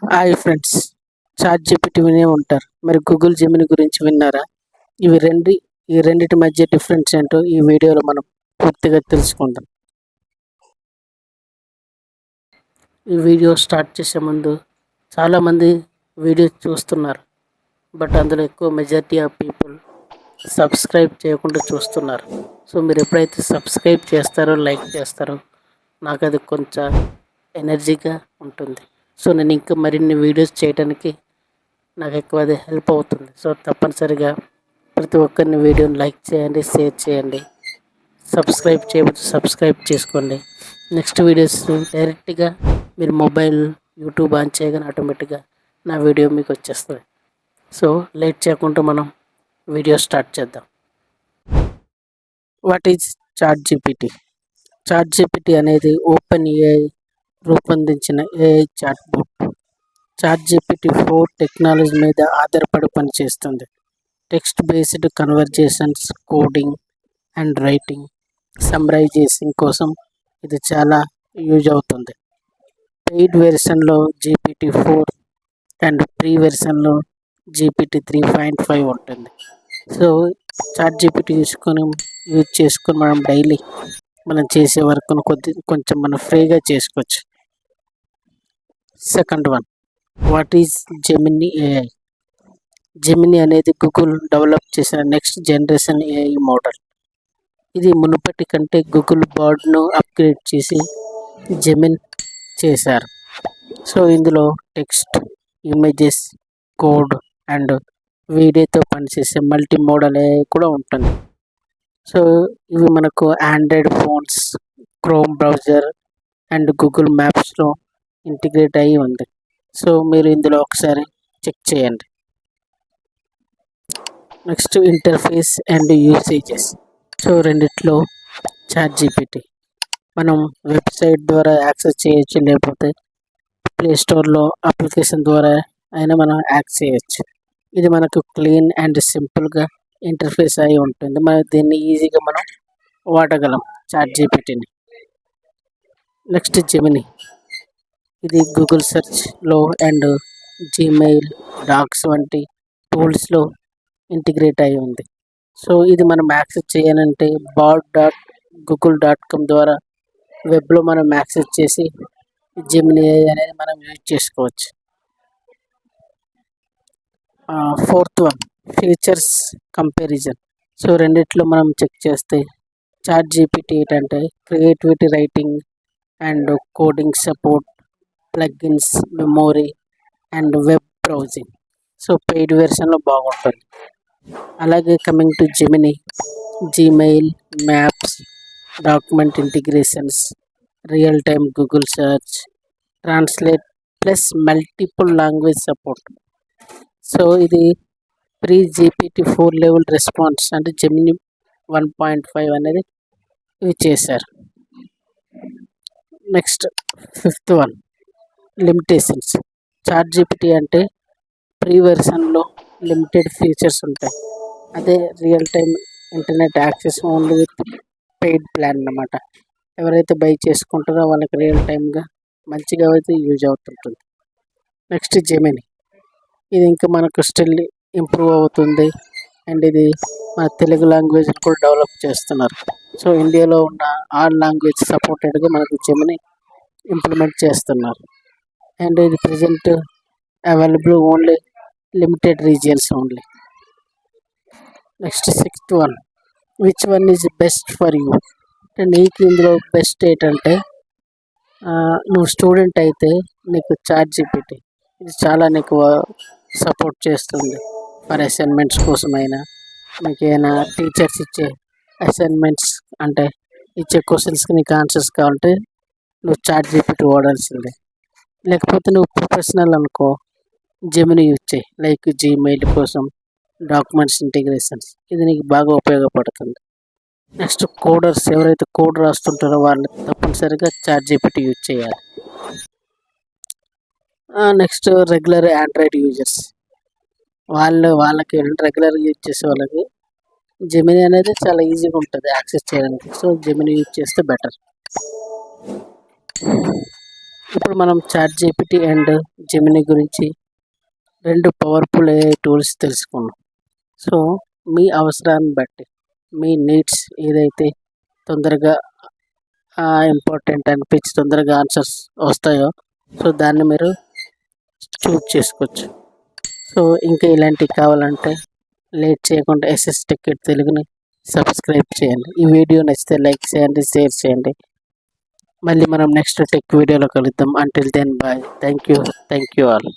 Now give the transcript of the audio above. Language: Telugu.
హాయ్ ఫ్రెండ్స్, చాట్ జీపీటీ వినే ఉంటారు. మరి గూగుల్ జెమిని గురించి విన్నారా? ఇవి రెండు ఈ రెండిటి మధ్య డిఫరెన్స్ ఏంటో ఈ వీడియోలో మనం పూర్తిగా తెలుసుకుందాం. ఈ వీడియో స్టార్ట్ చేసే ముందు చాలామంది వీడియో చూస్తున్నారు, బట్ అందులో ఎక్కువ మెజారిటీ ఆఫ్ పీపుల్ సబ్స్క్రైబ్ చేయకుండా చూస్తున్నారు. సో మీరు ఎప్పుడైతే సబ్స్క్రైబ్ చేస్తారో, లైక్ చేస్తారో, నాకు అది కొంచెం ఎనర్జీగా ఉంటుంది. సో నేను ఇంకా మరిన్ని వీడియోస్ చేయడానికి నాకు ఎక్కువ అది హెల్ప్ అవుతుంది. సో తప్పనిసరిగా ప్రతి ఒక్కరిని వీడియోని లైక్ చేయండి, షేర్ చేయండి, సబ్స్క్రైబ్ చేయవచ్చు సబ్స్క్రైబ్ చేసుకోండి. నెక్స్ట్ వీడియోస్ డైరెక్ట్గా మీరు మొబైల్ యూట్యూబ్ ఆన్ చేయగానే ఆటోమేటిక్గా నా వీడియో మీకు వచ్చేస్తుంది. సో లేట్ చేయకుండా మనం వీడియో స్టార్ట్ చేద్దాం. What is chat GPT? Chat GPT అనేది ఓపెన్ ఏఐ రూపొందించిన AI chat bot. Chat GPT 4 technology మీద ఆధారపడి పనిచేస్తుంది. Text based conversations, coding and writing, summarization కోసం ఇది చాలా యూజ్ అవుతుంది. పెయిడ్ వెర్షన్లో GPT-4 అండ్ ఫ్రీ వెర్షన్లో GPT-3.5 ఉంటుంది. సో చాట్ జీపీటీ యూజ్ చేసుకొని మనం డైలీ మనం చేసే వర్క్ను కొంచెం మనం ఫ్రీగా చేసుకోవచ్చు. Second one, what is Gemini AI? Gemini అనేది గూగుల్ డెవలప్ చేసిన నెక్స్ట్ జనరేషన్ ఏఐ మోడల్. ఇది మునుపటి కంటే గూగుల్ బార్డ్ను అప్గ్రేడ్ చేసి జెమిన్ చేశారు. సో ఇందులో టెక్స్ట్, ఇమేజెస్, కోడ్ అండ్ వీడియోతో పనిచేసే మల్టీ మోడల్ ఏఐ కూడా ఉంటుంది. సో ఇవి మనకు android phones, chrome browser and Google మ్యాప్స్లో ఇంటిగ్రేట్ అయ్యి ఉంది. సో మీరు ఇందులో ఒకసారి చెక్ చేయండి. Next interface and usages. So రెండిట్లో చాట్ జీపీటీ మనం వెబ్సైట్ ద్వారా యాక్సెస్ చేయొచ్చు, లేకపోతే ప్లే స్టోర్లో అప్లికేషన్ ద్వారా అయినా మనం యాక్సెస్ చేయొచ్చు. ఇది మనకు క్లీన్ అండ్ సింపుల్గా ఇంటర్ఫేస్ అయి ఉంటుంది. మనం దీన్ని ఈజీగా మనం వాడగలం చాట్ జీపీటీని. Next Gemini. ఇది గూగుల్ సెర్చ్లో అండ్ జీమెయిల్, డాక్స్ వంటి టూల్స్లో ఇంటిగ్రేట్ అయి ఉంది. సో ఇది మనం యాక్సెస్ చేయాలంటే bard.google.com ద్వారా వెబ్లో మనం యాక్సెస్ చేసి జెమిని అనేది మనం యూజ్ చేసుకోవచ్చు. Fourth one, features comparison. So రెండిట్లో మనం చెక్ చేస్తే చాట్ జీపీటీ ఏంటంటే creativity, writing and coding support, plugins, memory and web browsing. So paid వెర్షన్లో బాగుంటుంది. అలాగే coming to Gemini, Gmail, maps, document integrations, real time Google search, translate plus multiple language support. So ఇది ప్రీ GPT-4 లెవెల్ రెస్పాన్స్ అంటే జెమిని 1.5 అనేది ఇవి చేశారు. Next fifth one, limitations. Chat GPT అంటే ప్రీ వెర్షన్లో లిమిటెడ్ ఫీచర్స్ ఉంటాయి. అదే real time internet access only with paid plan అన్నమాట. ఎవరైతే బై చేసుకుంటారో వాళ్ళకి రియల్ టైమ్గా మంచిగా అయితే యూజ్ అవుతుంటుంది. Next Gemini. ఇది ఇంకా మనకు స్టిల్ ఇంప్రూవ్ అవుతుంది అండ్ ఇది మన తెలుగు లాంగ్వేజ్ కూడా డెవలప్ చేస్తున్నారు. సో ఇండియాలో ఉన్న ఆల్ లాంగ్వేజ్ సపోర్టెడ్గా మనకు జెమిని ఇంప్లిమెంట్ చేస్తున్నారు. అండ్ ఇది present available only limited regions only. Next sixth one, which one is best for you? అంటే నీకు ఇందులో బెస్ట్ ఏంటంటే నువ్వు స్టూడెంట్ అయితే నీకు చాట్ జీపీటీ ఇది చాలా నీకు సపోర్ట్ చేస్తుంది. ఫర్ అసైన్మెంట్స్ కోసమైనా, మీకు ఏమైనా టీచర్స్ ఇచ్చే అసైన్మెంట్స్ అంటే ఇచ్చే క్వశ్చన్స్కి నీకు ఆన్సర్స్ కావాలంటే నువ్వు చాట్ జీపీటీ వాడాల్సిందే. లేకపోతే నువ్వు ప్రొఫెషనల్ అనుకో, జెమిని యూజ్ చేయి. లైక్ జీమెయిల్ కోసం, డాక్యుమెంట్స్ ఇంటిగ్రేషన్స్, ఇది నీకు బాగా ఉపయోగపడుతుంది. నెక్స్ట్ కోడర్స్, ఎవరైతే కోడ్ రాస్తుంటారో వాళ్ళు తప్పనిసరిగా చాట్ జీపీటీ యూజ్ చేయాలి. నెక్స్ట్ రెగ్యులర్ ఆండ్రాయిడ్ యూజర్స్, వాళ్ళకి రెగ్యులర్ యూజ్ చేసే వాళ్ళకి జెమిని అనేది చాలా ఈజీగా ఉంటుంది యాక్సెస్ చేయడానికి. సో జెమిని యూజ్ చేస్తే బెటర్. ఇప్పుడు మనం చాట్ జీపీటీ అండ్ జెమినీ గురించి రెండు పవర్ఫుల్ AI టూల్స్ తెలుసుకున్నాం. సో మీ అవసరాన్ని బట్టి మీ నీడ్స్ ఏదైతే తొందరగా ఇంపార్టెంట్ అనిపించి తొందరగా ఆన్సర్స్ వస్తాయో సో దాన్ని మీరు చూస్ చేసుకోవచ్చు. సో ఇంకా ఇలాంటివి కావాలంటే లేట్ చేయకుండా ఎస్ఎస్ టెక్ తెలుగుని సబ్స్క్రైబ్ చేయండి. ఈ వీడియో నచ్చితే లైక్ చేయండి, షేర్ చేయండి. మళ్ళీ మనం నెక్స్ట్ టెక్ వీడియోలో కలుద్దాం. Until then bye. Thank you all.